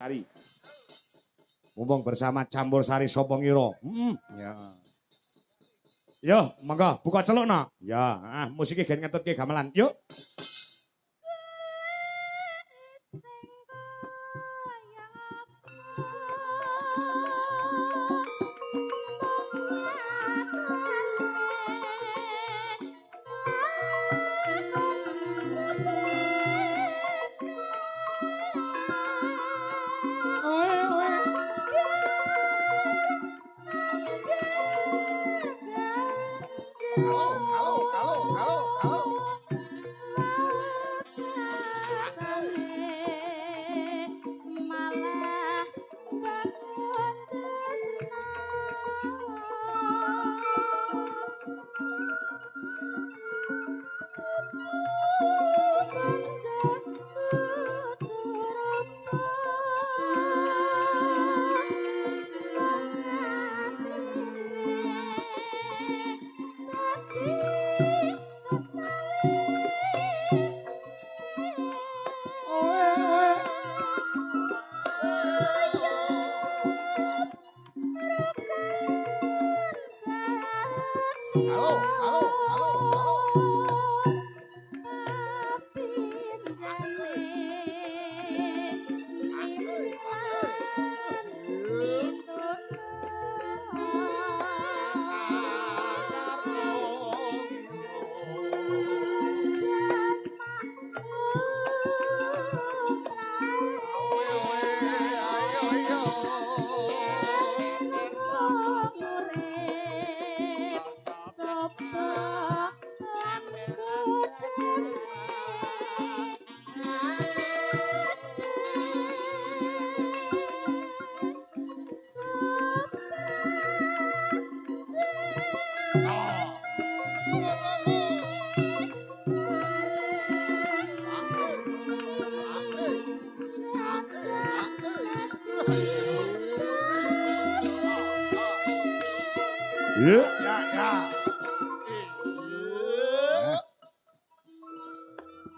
Sari. Mumpung bersama campur sari sapa ngira. Ya. Yo, monggo buka celukna. Ya, musike gen ngetutke gamelan. Yuk.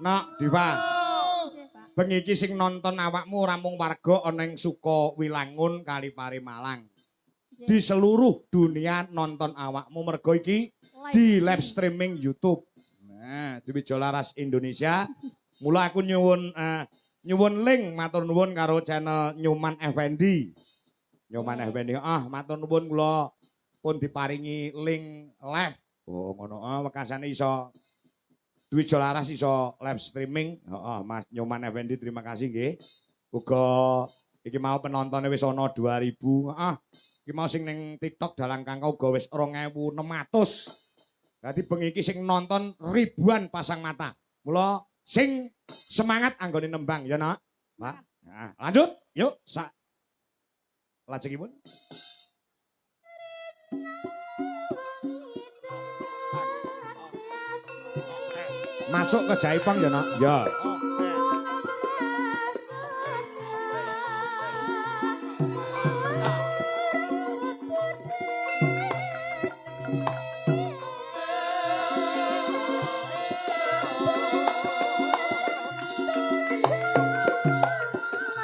Nak Diva. Bengi iki sing nonton awakmu ora mung warga ana ing Suka Wilangun Kalipari Malang. Di seluruh dunia nonton awakmu mergo iki di live streaming YouTube. Nah, di Wijolaras Indonesia. Mula aku nyuwun link matur nuwun karo channel Nyoman Effendi. Nyoman Effendi. Matur nuwun kula pun diparingi link live. Oh, ngono. Wekasane iso Wijolaras iso live streaming. Mas Nyoman Effendi terima kasih nggih. Uga iki mau penontonnya wis ana 2000. Iki mau sing ning TikTok dalang kangkau uga wis 2600. Dadi bengi iki sing nonton ribuan pasang mata. Mula sing semangat anggone nembang ya, Nak. Pak. Nah, lanjut. Yuk, lajengipun. Masuk ke Jaipong ya, Nak. Ya.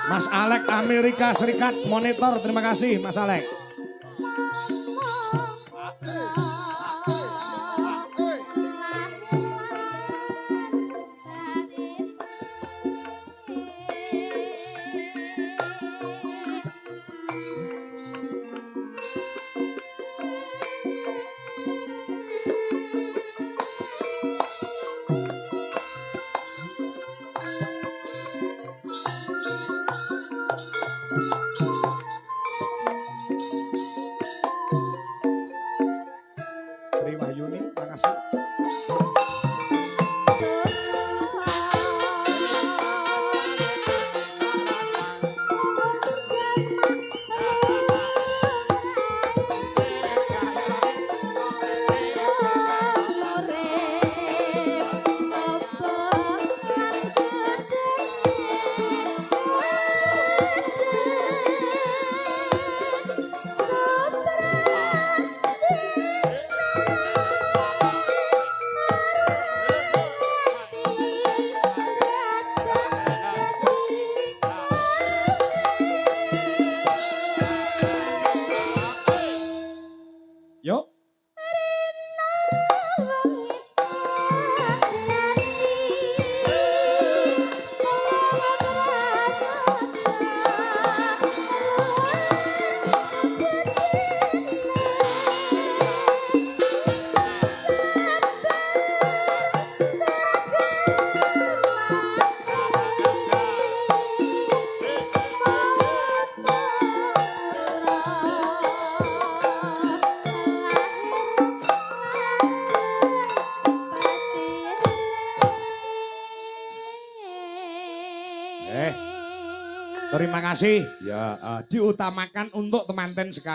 Mas Alek Amerika Serikat monitor, terima kasih Mas Alek. Terima kasih. Ya, Diutamakan untuk temanten sekali.